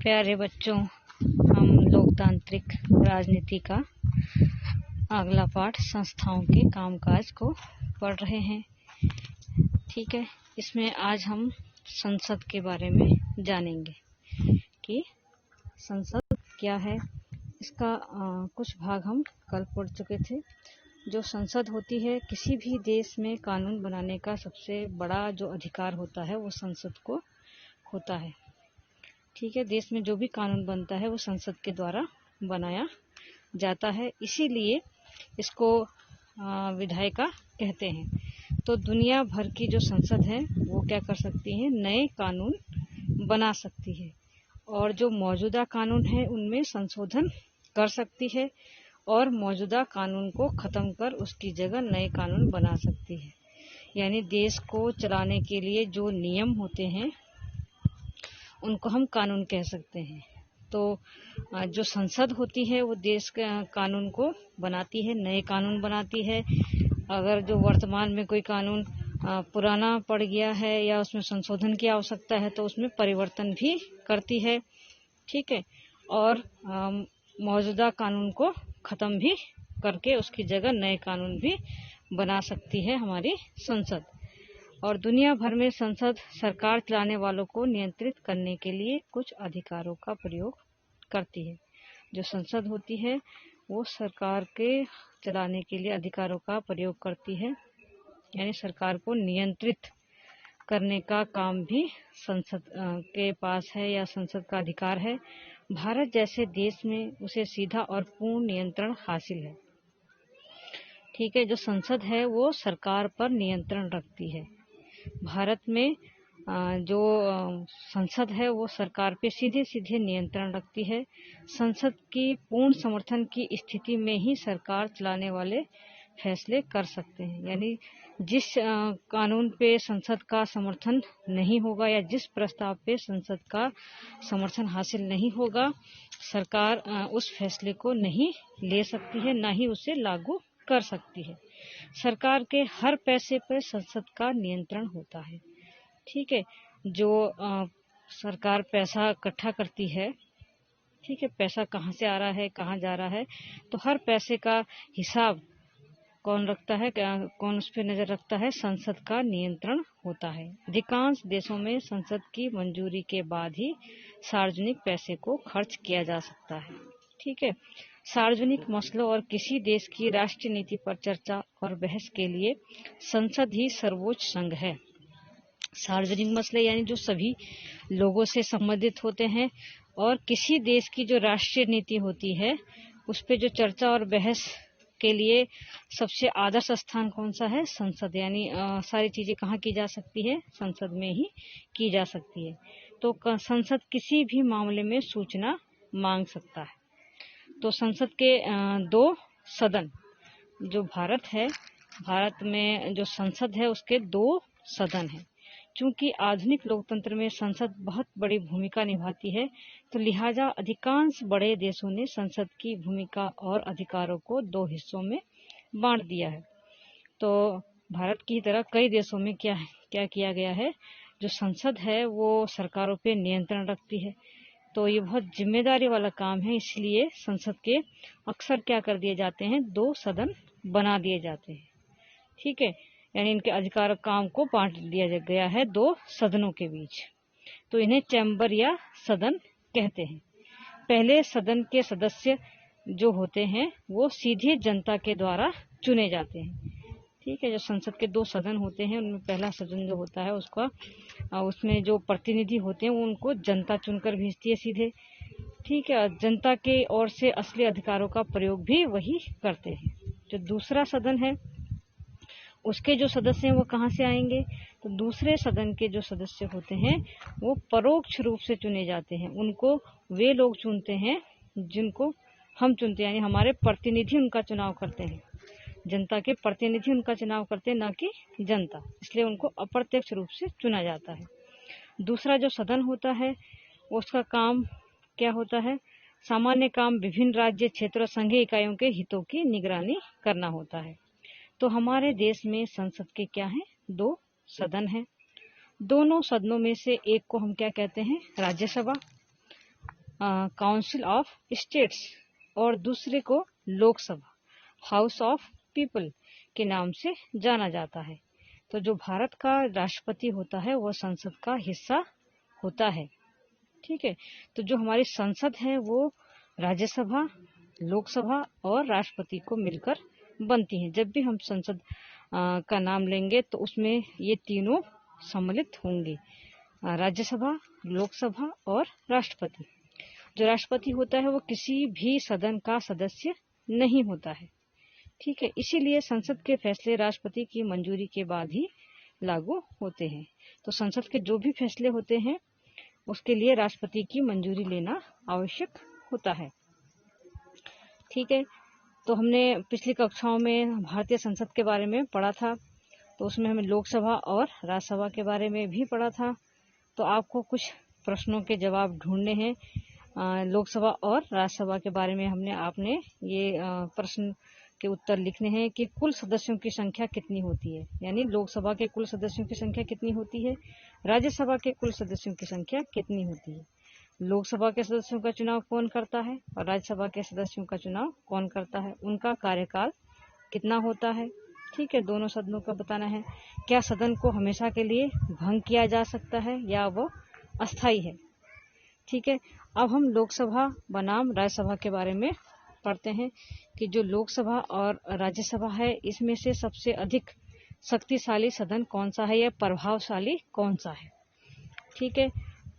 प्यारे बच्चों, हम लोकतांत्रिक राजनीति का अगला पाठ संस्थाओं के कामकाज को पढ़ रहे हैं। ठीक है, इसमें आज हम संसद के बारे में जानेंगे कि संसद क्या है। इसका कुछ भाग हम कल पढ़ चुके थे। जो संसद होती है, किसी भी देश में कानून बनाने का सबसे बड़ा जो अधिकार होता है वो संसद को होता है। ठीक है, देश में जो भी कानून बनता है वो संसद के द्वारा बनाया जाता है, इसीलिए इसको विधायिका कहते हैं। तो दुनिया भर की जो संसद है वो क्या कर सकती है, नए कानून बना सकती है और जो मौजूदा कानून है उनमें संशोधन कर सकती है और मौजूदा कानून को ख़त्म कर उसकी जगह नए कानून बना सकती है। यानी देश को चलाने के लिए जो नियम होते हैं उनको हम कानून कह सकते हैं। तो जो संसद होती है वो देश का कानून को बनाती है, नए कानून बनाती है। अगर जो वर्तमान में कोई कानून पुराना पड़ गया है या उसमें संशोधन की आवश्यकता है तो उसमें परिवर्तन भी करती है। ठीक है, और मौजूदा कानून को ख़त्म भी करके उसकी जगह नए कानून भी बना सकती है हमारी संसद। और दुनिया भर में संसद सरकार चलाने वालों को नियंत्रित करने के लिए कुछ अधिकारों का प्रयोग करती है। जो संसद होती है वो सरकार के चलाने के लिए अधिकारों का प्रयोग करती है, यानी सरकार को नियंत्रित करने का काम भी संसद के पास है या संसद का अधिकार है। भारत जैसे देश में उसे सीधा और पूर्ण नियंत्रण हासिल है। ठीक है, जो संसद है वो सरकार पर नियंत्रण रखती है। भारत में जो संसद है वो सरकार पे सीधे सीधे नियंत्रण रखती है। संसद की पूर्ण समर्थन की स्थिति में ही सरकार चलाने वाले फैसले कर सकते हैं। यानी जिस कानून पे संसद का समर्थन नहीं होगा या जिस प्रस्ताव पे संसद का समर्थन हासिल नहीं होगा, सरकार उस फैसले को नहीं ले सकती है, ना ही उसे लागू कर सकती है। सरकार के हर पैसे पर संसद का नियंत्रण होता है। ठीक है, जो सरकार पैसा इकट्ठा करती है, ठीक है, पैसा कहाँ से आ रहा है, कहाँ जा रहा है, तो हर पैसे का हिसाब कौन रखता है, कौन उस पर नजर रखता है, संसद का नियंत्रण होता है। अधिकांश देशों में संसद की मंजूरी के बाद ही सार्वजनिक पैसे को खर्च किया जा सकता है। ठीक है, सार्वजनिक मसलों और किसी देश की राष्ट्रीय नीति पर चर्चा और बहस के लिए संसद ही सर्वोच्च संघ है। सार्वजनिक मसले यानी जो सभी लोगों से संबंधित होते हैं और किसी देश की जो राष्ट्रीय नीति होती है उस पे जो चर्चा और बहस के लिए सबसे आदर्श स्थान कौन सा है, संसद। यानी सारी चीजें कहाँ की जा सकती है, संसद में ही की जा सकती है। तो संसद किसी भी मामले में सूचना मांग सकता है। तो संसद के दो सदन, जो भारत है, भारत में जो संसद है उसके दो सदन हैं। चूंकि आधुनिक लोकतंत्र में संसद बहुत बड़ी भूमिका निभाती है, तो लिहाजा अधिकांश बड़े देशों ने संसद की भूमिका और अधिकारों को दो हिस्सों में बांट दिया है। तो भारत की तरह कई देशों में क्या किया गया है, जो संसद है वो सरकारों पे नियंत्रण रखती है। तो ये बहुत जिम्मेदारी वाला काम है, इसलिए संसद के अक्सर क्या कर दिए जाते हैं, दो सदन बना दिए जाते हैं। ठीक है, यानी इनके अधिकार काम को बांट दिया गया है दो सदनों के बीच। तो इन्हें चैम्बर या सदन कहते हैं। पहले सदन के सदस्य जो होते हैं वो सीधे जनता के द्वारा चुने जाते हैं। ठीक है, जो संसद के दो सदन होते हैं उनमें पहला सदन जो होता है उसमें जो प्रतिनिधि होते हैं उनको जनता चुनकर भेजती है सीधे। ठीक है, जनता के ओर से असली अधिकारों का प्रयोग भी वही करते हैं। जो दूसरा सदन है उसके जो सदस्य हैं वो कहाँ से आएंगे, तो दूसरे सदन के जो सदस्य होते हैं वो परोक्ष रूप से चुने जाते हैं। उनको वे लोग चुनते हैं जिनको हम चुनते हैं, यानी हमारे प्रतिनिधि उनका चुनाव करते हैं। जनता के प्रतिनिधि उनका चुनाव करते हैं, ना कि जनता, इसलिए उनको अप्रत्यक्ष रूप से चुना जाता है। दूसरा जो सदन होता है उसका काम क्या होता है, सामान्य काम विभिन्न राज्य, क्षेत्र और संघीय इकाइयों के हितों की निगरानी करना होता है। तो हमारे देश में संसद के क्या हैं, दो सदन हैं। दोनों सदनों में से एक को हम क्या कहते हैं, राज्यसभा, काउंसिल ऑफ स्टेट्स और दूसरे को लोकसभा हाउस ऑफ पीपल के नाम से जाना जाता है। तो जो भारत का राष्ट्रपति होता है वो संसद का हिस्सा होता है। ठीक है, तो जो हमारी संसद है वो राज्यसभा, लोकसभा और राष्ट्रपति को मिलकर बनती है। जब भी हम संसद का नाम लेंगे तो उसमें ये तीनों सम्मिलित होंगे, राज्यसभा, लोकसभा और राष्ट्रपति। जो राष्ट्रपति होता है वो किसी भी सदन का सदस्य नहीं होता है। ठीक है, इसीलिए संसद के फैसले राष्ट्रपति की मंजूरी के बाद ही लागू होते हैं। तो संसद के जो भी फैसले होते हैं उसके लिए राष्ट्रपति की मंजूरी लेना आवश्यक होता है। ठीक है, तो हमने पिछली कक्षाओं में भारतीय संसद के बारे में पढ़ा था, तो उसमें हमें लोकसभा और राज्यसभा के बारे में भी पढ़ा था। तो आपको कुछ प्रश्नों के जवाब ढूंढने हैं लोकसभा और राज्यसभा के बारे में। आपने ये प्रश्न के उत्तर लिखने हैं कि कुल सदस्यों की संख्या कितनी होती है, यानी लोकसभा के कुल सदस्यों की संख्या कितनी होती है, राज्यसभा के कुल सदस्यों की संख्या कितनी होती है, लोकसभा के सदस्यों का चुनाव कौन करता है और राज्यसभा के सदस्यों का चुनाव कौन करता है, उनका कार्यकाल कितना होता है। ठीक है, दोनों सदनों का बताना है। क्या सदन को हमेशा के लिए भंग किया जा सकता है या वो अस्थायी है। ठीक है, अब हम लोकसभा बनाम राज्यसभा के बारे में पढ़ते हैं कि जो लोकसभा और राज्यसभा है इसमें से सबसे अधिक शक्तिशाली सदन कौन सा है या प्रभावशाली कौन सा है। ठीक है,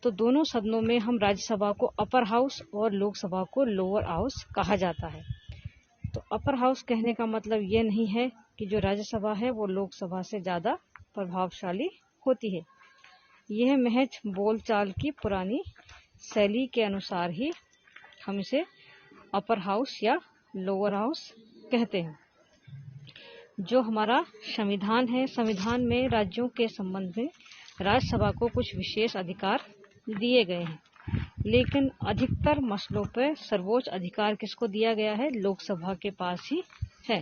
तो दोनों सदनों में हम राज्यसभा को अपर हाउस और लोकसभा को लोअर हाउस कहा जाता है। तो अपर हाउस कहने का मतलब ये नहीं है कि जो राज्यसभा है वो लोकसभा से ज्यादा प्रभावशाली होती है। यह महज बोलचाल की पुरानी शैली के अनुसार ही हम इसे अपर हाउस या लोअर हाउस कहते हैं। जो हमारा संविधान है, संविधान में राज्यों के संबंध में राज्यसभा को कुछ विशेष अधिकार दिए गए हैं, लेकिन अधिकतर मसलों पर सर्वोच्च अधिकार किसको दिया गया है, लोकसभा के पास ही है।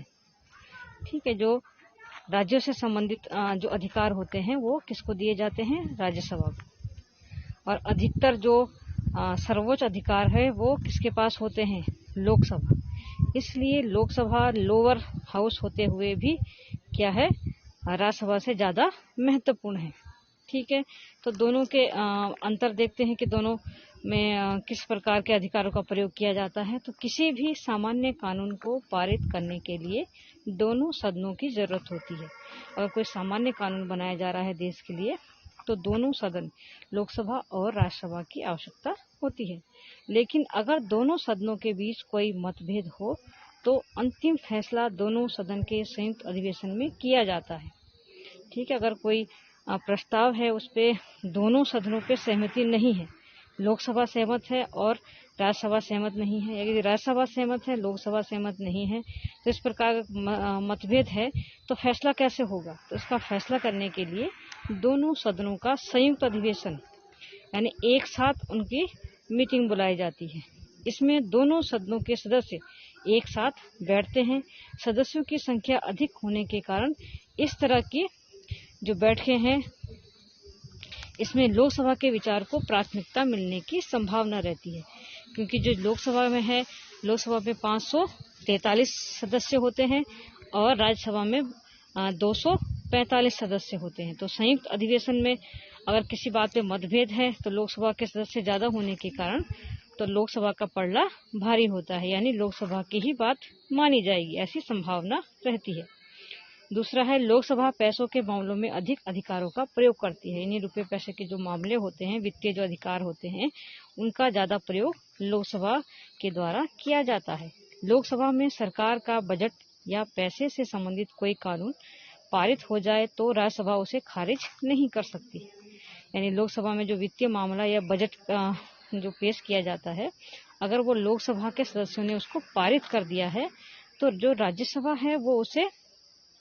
ठीक है, जो राज्यों से संबंधित जो अधिकार होते हैं वो किसको दिए जाते हैं, राज्यसभा को। और अधिकतर जो सर्वोच्च अधिकार है वो किसके पास होते हैं, लोकसभा। इसलिए लोकसभा लोअर हाउस होते हुए भी क्या है, राज्यसभा से ज्यादा महत्वपूर्ण है। ठीक है, तो दोनों के अंतर देखते हैं कि दोनों में किस प्रकार के अधिकारों का प्रयोग किया जाता है। तो किसी भी सामान्य कानून को पारित करने के लिए दोनों सदनों की जरूरत होती है। अगर कोई सामान्य कानून बनाया जा रहा है देश के लिए तो दोनों सदन, लोकसभा और राज्यसभा की आवश्यकता होती है। लेकिन अगर दोनों सदनों के बीच कोई मतभेद हो तो अंतिम फैसला दोनों सदन के संयुक्त अधिवेशन में किया जाता है। ठीक है, अगर कोई प्रस्ताव है उस पे दोनों सदनों पे सहमति नहीं है, लोकसभा सहमत है और राज्यसभा सहमत नहीं है, यदि राज्यसभा सहमत है लोकसभा सहमत नहीं है, तो इस प्रकार मतभेद है तो फैसला कैसे होगा। तो इसका फैसला करने के लिए दोनों सदनों का संयुक्त अधिवेशन यानी एक साथ उनकी मीटिंग बुलाई जाती है। इसमें दोनों सदनों के सदस्य एक साथ बैठते हैं। सदस्यों की संख्या अधिक होने के कारण इस तरह की जो बैठकें हैं इसमें लोकसभा के विचार को प्राथमिकता मिलने की संभावना रहती है, क्योंकि जो लोकसभा में है, लोकसभा में 543 सदस्य होते हैं और राज्यसभा में 245 सदस्य होते हैं। तो संयुक्त अधिवेशन में अगर किसी बात पे मतभेद है तो लोकसभा के सदस्य ज्यादा होने के कारण तो लोकसभा का पलड़ा भारी होता है, यानी लोकसभा की ही बात मानी जाएगी, ऐसी संभावना रहती है। दूसरा है, लोकसभा पैसों के मामलों में अधिक अधिकारों का प्रयोग करती है, यानी रुपये पैसे के जो मामले होते हैं, वित्तीय जो अधिकार होते हैं, उनका ज्यादा प्रयोग लोकसभा के द्वारा किया जाता है। लोकसभा में सरकार का बजट या पैसे से संबंधित कोई कानून पारित हो जाए तो राज्यसभा उसे खारिज नहीं कर सकती। यानी लोकसभा में जो वित्तीय मामला या बजट जो पेश किया जाता है, अगर वो लोकसभा के सदस्यों ने उसको पारित कर दिया है तो जो राज्यसभा है वो उसे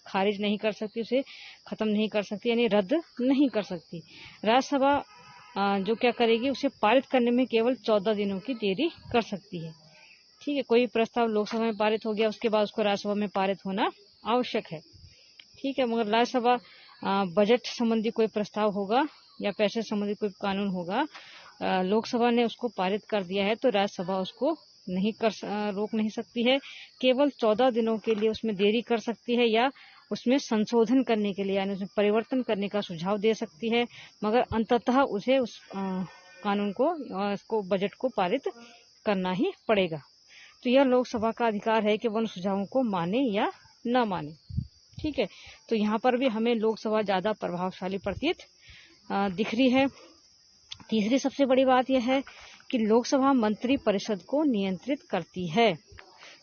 खारिज नहीं कर सकती, उसे खत्म नहीं कर सकती, यानी रद्द नहीं कर सकती। राज्यसभा जो क्या करेगी, उसे पारित करने में केवल 14 दिनों की देरी कर सकती है। ठीक है, कोई प्रस्ताव लोकसभा में पारित हो गया उसके बाद उसको राज्यसभा में पारित होना आवश्यक है। ठीक है, मगर राज्यसभा बजट संबंधी कोई प्रस्ताव होगा या पैसे संबंधी कोई कानून होगा लोकसभा ने उसको पारित कर दिया है तो राज्यसभा उसको रोक नहीं सकती है। केवल 14 दिनों के लिए उसमें देरी कर सकती है या उसमें संशोधन करने के लिए यानी उसमें परिवर्तन करने का सुझाव दे सकती है, मगर अंततः उसे उस कानून को इसको बजट को पारित करना ही पड़ेगा। तो यह लोकसभा का अधिकार है कि वह उन सुझावों को माने या न माने। ठीक है, तो यहाँ पर भी हमें लोकसभा ज़्यादा प्रभावशाली प्रतीत दिख रही है। तीसरी सबसे बड़ी बात यह है कि लोकसभा मंत्री परिषद को नियंत्रित करती है।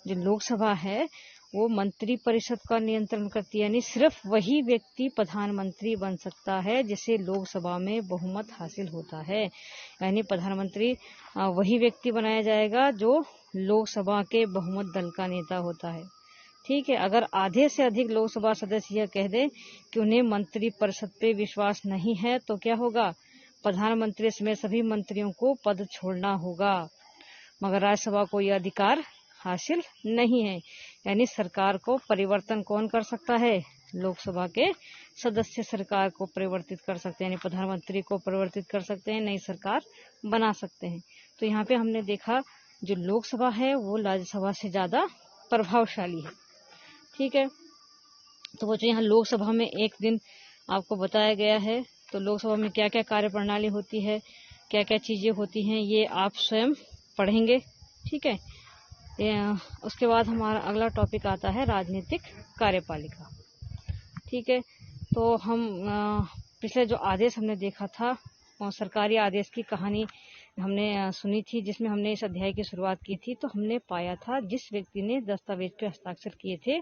जो लोकसभा है वो मंत्री परिषद का नियंत्रण करती है, यानी सिर्फ वही व्यक्ति प्रधानमंत्री बन सकता है जिसे लोकसभा में बहुमत हासिल होता है। यानी प्रधानमंत्री वही व्यक्ति बनाया जाएगा जो लोकसभा के बहुमत दल का नेता होता है। ठीक है, अगर आधे से अधिक लोकसभा सदस्य यह कह दें कि उन्हें मंत्री परिषद पे विश्वास नहीं है तो क्या होगा, प्रधानमंत्री समेत सभी मंत्रियों को पद छोड़ना होगा। मगर राज्यसभा को यह अधिकार हासिल नहीं है। यानी सरकार को परिवर्तन कौन कर सकता है, लोकसभा के सदस्य सरकार को परिवर्तित कर सकते हैं, यानी प्रधानमंत्री को परिवर्तित कर सकते हैं, नई सरकार बना सकते हैं। तो यहाँ पे हमने देखा जो लोकसभा है वो राज्यसभा से ज्यादा प्रभावशाली है। ठीक है, तो वो जो यहाँ लोकसभा में एक दिन आपको बताया गया है, तो लोकसभा में क्या क्या कार्य प्रणाली होती है, क्या क्या चीजें होती हैं, ये आप स्वयं पढ़ेंगे। ठीक है, उसके बाद हमारा अगला टॉपिक आता है राजनीतिक कार्यपालिका। ठीक है, तो हम पिछले जो आदेश हमने देखा था और सरकारी आदेश की कहानी हमने सुनी थी, जिसमें हमने इस अध्याय की शुरुआत की थी, तो हमने पाया था जिस व्यक्ति ने दस्तावेज पे हस्ताक्षर किए थे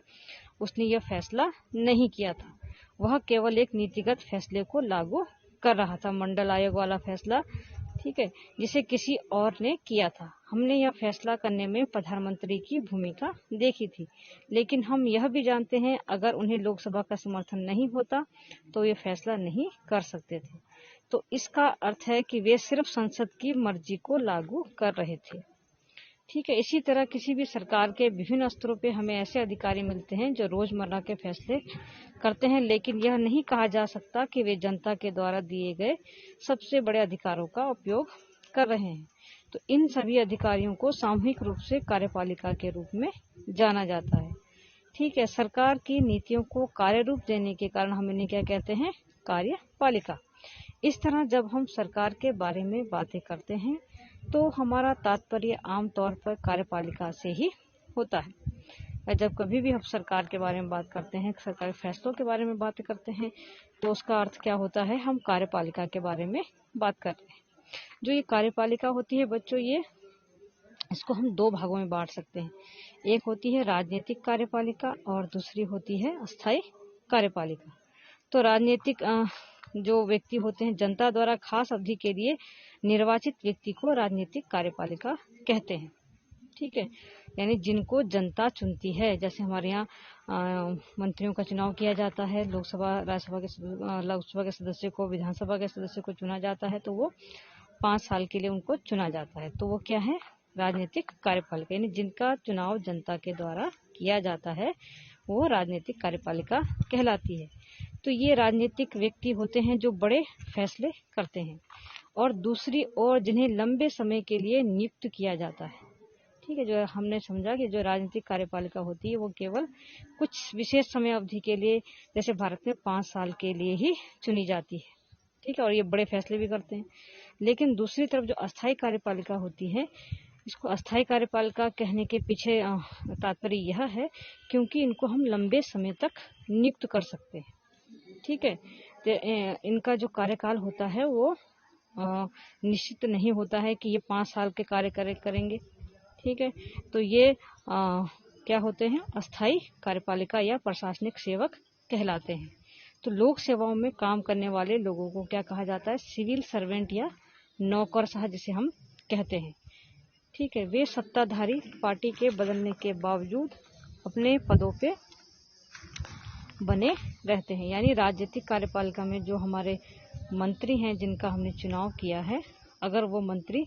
उसने यह फैसला नहीं किया था, वह केवल एक नीतिगत फैसले को लागू कर रहा था, मंडल आयोग वाला फैसला। ठीक है, जिसे किसी और ने किया था। हमने यह फैसला करने में प्रधानमंत्री की भूमिका देखी थी, लेकिन हम यह भी जानते हैं अगर उन्हें लोकसभा का समर्थन नहीं होता तो ये फैसला नहीं कर सकते थे। तो इसका अर्थ है कि वे सिर्फ संसद की मर्जी को लागू कर रहे थे। ठीक है, इसी तरह किसी भी सरकार के विभिन्न स्तरों पे हमें ऐसे अधिकारी मिलते हैं जो रोजमर्रा के फैसले करते हैं, लेकिन यह नहीं कहा जा सकता कि वे जनता के द्वारा दिए गए सबसे बड़े अधिकारों का उपयोग कर रहे हैं। तो इन सभी अधिकारियों को सामूहिक रूप से कार्यपालिका के रूप में जाना जाता है। ठीक है, सरकार की नीतियों को कार्य रूप देने के कारण हम इन्हें क्या कहते हैं, कार्यपालिका। इस तरह जब हम सरकार के बारे में बातें करते हैं तो हमारा तात्पर्य आमतौर पर कार्यपालिका से ही होता है। जब कभी भी हम सरकार के बारे में बात करते हैं, सरकारी फैसलों के बारे में बात करते हैं, तो उसका अर्थ क्या होता है, हम कार्यपालिका के बारे में बात कर रहे हैं। जो ये कार्यपालिका होती है बच्चों, ये इसको हम दो भागों में बांट सकते हैं। एक होती है राजनीतिक कार्यपालिका और दूसरी होती है अस्थायी कार्यपालिका। तो राजनीतिक जो व्यक्ति होते हैं, जनता द्वारा खास अवधि के लिए निर्वाचित व्यक्ति को राजनीतिक कार्यपालिका कहते हैं। ठीक है, यानी जिनको जनता चुनती है। जैसे हमारे यहाँ मंत्रियों का चुनाव किया जाता है, लोकसभा लोकसभा के सदस्य को, विधानसभा के सदस्य को चुना जाता है, तो वो 5 साल के लिए उनको चुना जाता है। तो वो क्या है, राजनीतिक कार्यपालिका, यानी जिनका चुनाव जनता के द्वारा किया जाता है वो राजनीतिक कार्यपालिका कहलाती है। तो ये राजनीतिक व्यक्ति होते हैं जो बड़े फैसले करते हैं, और दूसरी ओर जिन्हें लंबे समय के लिए नियुक्त किया जाता है। ठीक है, जो हमने समझा कि जो राजनीतिक कार्यपालिका होती है वो केवल कुछ विशेष समय अवधि के लिए, जैसे भारत में 5 साल के लिए ही चुनी जाती है। ठीक है, और ये बड़े फैसले भी करते हैं। लेकिन दूसरी तरफ जो अस्थायी कार्यपालिका होती है, इसको अस्थायी कार्यपालिका कहने के पीछे तात्पर्य यह है क्योंकि इनको हम लंबे समय तक नियुक्त कर सकते हैं। ठीक है, तो इनका जो कार्यकाल होता है वो निश्चित नहीं होता है कि ये 5 साल के कार्य करेंगे। ठीक है, तो ये क्या होते हैं, अस्थायी कार्यपालिका या प्रशासनिक सेवक कहलाते हैं। तो लोक सेवाओं में काम करने वाले लोगों को क्या कहा जाता है, सिविल सर्वेंट या नौकरशाह जिसे हम कहते हैं। ठीक है, वे सत्ताधारी पार्टी के बदलने के बावजूद अपने पदों पे बने रहते हैं। यानी राजनीतिक कार्यपालिका में जो हमारे मंत्री हैं जिनका हमने चुनाव किया है, अगर वो मंत्री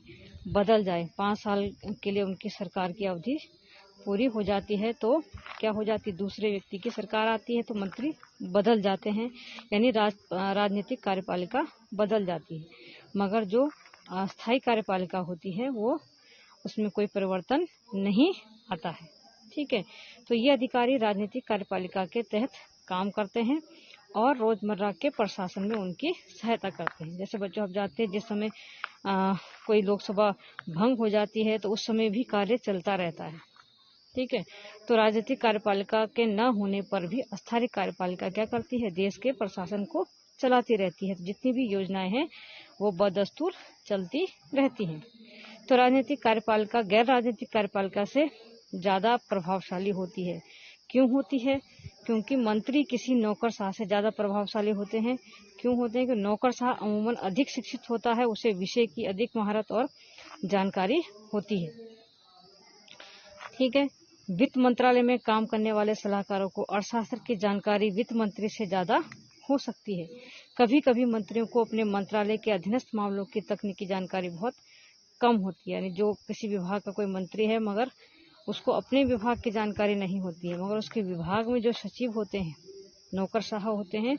बदल जाए, 5 साल के लिए उनकी सरकार की अवधि पूरी हो जाती है, तो क्या हो जाती है, दूसरे व्यक्ति की सरकार आती है तो मंत्री बदल जाते हैं, यानी राजनीतिक कार्यपालिका बदल जाती है। मगर जो अस्थायी कार्यपालिका होती है वो उसमें कोई परिवर्तन नहीं आता है। ठीक है, तो ये अधिकारी राजनीतिक कार्यपालिका के तहत काम करते हैं और रोजमर्रा के प्रशासन में उनकी सहायता करते हैं। जैसे बच्चों आप जानते हैं, जिस समय कोई लोकसभा भंग हो जाती है तो उस समय भी कार्य चलता रहता है। ठीक है, तो राजनीतिक कार्यपालिका के न होने पर भी अस्थायी कार्यपालिका क्या करती है, देश के प्रशासन को चलाती रहती है। तो जितनी भी योजनाएं हैं वो बदस्तूर चलती रहती हैं। तो राजनीतिक कार्यपालिका गैर राजनीतिक कार्यपालिका से ज्यादा प्रभावशाली होती है। क्यों होती है? क्योंकि मंत्री किसी नौकरशाह से ज्यादा प्रभावशाली होते हैं। क्यों होते हैं? कि नौकरशाह अमूमन अधिक शिक्षित होता है, उसे विषय की अधिक महारत और जानकारी होती है। ठीक है, वित्त मंत्रालय में काम करने वाले सलाहकारों को अर्थशास्त्र की जानकारी वित्त मंत्री से ज्यादा हो सकती है। कभी कभी मंत्रियों को अपने मंत्रालय के अधीनस्थ मामलों की तकनीकी जानकारी बहुत कम होती है। यानी जो किसी विभाग का कोई मंत्री है मगर उसको अपने विभाग की जानकारी नहीं होती है, मगर उसके विभाग में जो सचिव होते हैं, नौकरशाह होते हैं,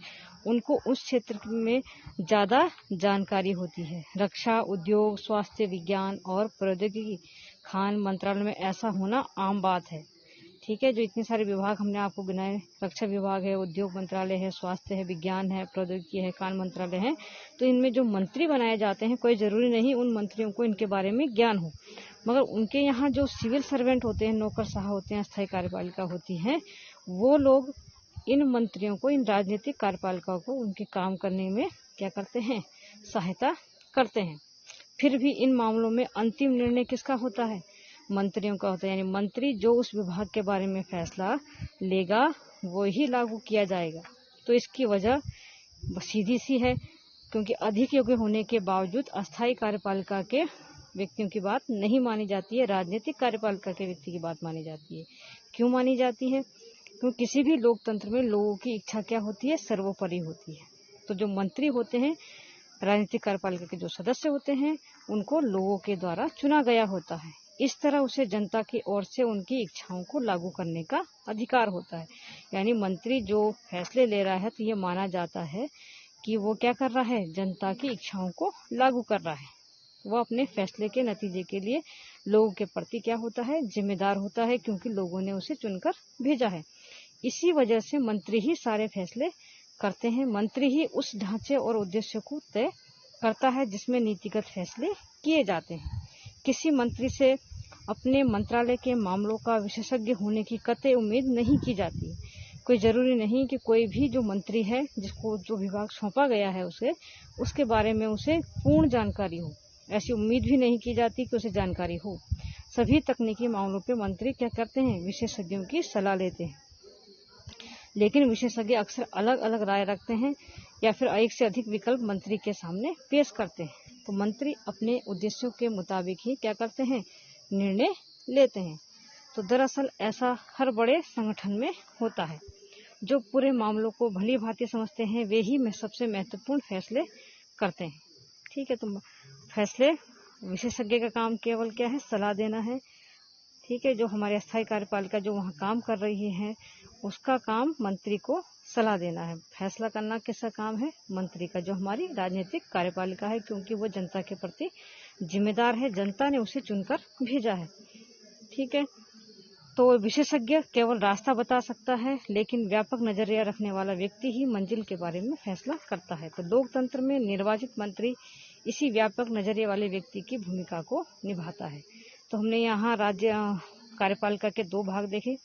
उनको उस क्षेत्र में ज्यादा जानकारी होती है। रक्षा, उद्योग, स्वास्थ्य, विज्ञान और प्रौद्योगिकी, खान मंत्रालय में ऐसा होना आम बात है। ठीक है, जो इतने सारे विभाग हमने आपको गिनाए, रक्षा विभाग है, उद्योग मंत्रालय है, स्वास्थ्य है, विज्ञान है, प्रौद्योगिकी है, खान मंत्रालय है, तो इनमें जो मंत्री बनाए जाते हैं कोई जरूरी नहीं उन मंत्रियों को इनके बारे में ज्ञान हो, मगर उनके यहाँ जो सिविल सर्वेंट होते हैं, नौकरशाह होते हैं, अस्थायी कार्यपालिका होती है, वो लोग इन मंत्रियों को, इन राजनीतिक कार्यपालिकाओं को उनके काम करने में क्या करते हैं, सहायता करते हैं। फिर भी इन मामलों में अंतिम निर्णय किसका होता है, मंत्रियों का होता है। यानी मंत्री जो उस विभाग के बारे में फैसला लेगा वो ही लागू किया जाएगा। तो इसकी वजह सीधी सी है, क्योंकि अधिक योग्य होने के बावजूद अस्थायी कार्यपालिका के व्यक्तियों की बात नहीं मानी जाती है, राजनीतिक कार्यपालिका के व्यक्ति की बात मानी जाती है। क्यों मानी जाती है? क्योंकि किसी भी लोकतंत्र में लोगों की इच्छा क्या होती है, सर्वोपरि होती है। तो जो मंत्री होते हैं, राजनीतिक कार्यपालिका के जो सदस्य होते हैं, उनको लोगों के द्वारा चुना गया होता है। इस तरह उसे जनता की ओर से उनकी इच्छाओं को लागू करने का अधिकार होता है। यानी मंत्री जो फैसले ले रहा है तो ये माना जाता है कि वो क्या कर रहा है, जनता की इच्छाओं को लागू कर रहा है। वो अपने फैसले के नतीजे के लिए लोगों के प्रति क्या होता है, जिम्मेदार होता है, क्योंकि लोगों ने उसे चुनकर भेजा है। इसी वजह से मंत्री ही सारे फैसले करते हैं। मंत्री ही उस ढांचे और उद्देश्य को तय करता है जिसमें नीतिगत फैसले किए जाते हैं। किसी मंत्री से अपने मंत्रालय के मामलों का विशेषज्ञ होने की कतई उम्मीद नहीं की जाती। कोई जरूरी नहीं कि कोई भी जो मंत्री है, जिसको जो विभाग सौंपा गया है उसके बारे में उसे पूर्ण जानकारी हो। ऐसी उम्मीद भी नहीं की जाती कि उसे जानकारी हो। सभी तकनीकी मामलों पे मंत्री क्या करते हैं, विशेषज्ञों की सलाह लेते हैं। लेकिन विशेषज्ञ अक्सर अलग अलग राय रखते हैं या फिर एक से अधिक विकल्प मंत्री के सामने पेश करते हैं। तो मंत्री अपने उद्देश्यों के मुताबिक ही क्या करते हैं, निर्णय लेते हैं। तो दरअसल ऐसा हर बड़े संगठन में होता है। जो पूरे मामलों को भली भांति समझते हैं वे ही सबसे महत्वपूर्ण फैसले करते हैं। ठीक है, तो फैसले, विशेषज्ञ का काम केवल क्या है, सलाह देना है। ठीक है, जो हमारे अस्थायी कार्यपालिका जो वहाँ काम कर रही है उसका काम मंत्री को सलाह देना है। फैसला करना किसका काम है, मंत्री का, जो हमारी राजनीतिक कार्यपालिका है, क्योंकि वो जनता के प्रति जिम्मेदार है, जनता ने उसे चुनकर भेजा है। ठीक है, तो विशेषज्ञ केवल रास्ता बता सकता है, लेकिन व्यापक नजरिया रखने वाला व्यक्ति ही मंजिल के बारे में फैसला करता है। तो लोकतंत्र में निर्वाचित मंत्री इसी व्यापक नजरिए वाले व्यक्ति की भूमिका को निभाता है। तो हमने यहाँ राज्य कार्यपालिका के दो भाग देखे,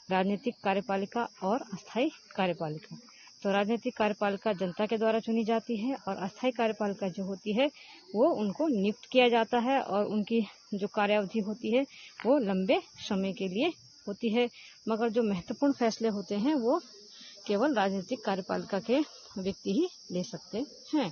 राजनीतिक कार्यपालिका और अस्थायी कार्यपालिका। तो राजनीतिक कार्यपालिका जनता के द्वारा चुनी जाती है और अस्थायी कार्यपालिका जो होती है वो उनको नियुक्त किया जाता है और उनकी जो कार्यावधि होती है वो लंबे समय के लिए होती है। मगर जो महत्वपूर्ण फैसले होते हैं वो केवल राजनीतिक कार्यपालिका के व्यक्ति ही ले सकते हैं।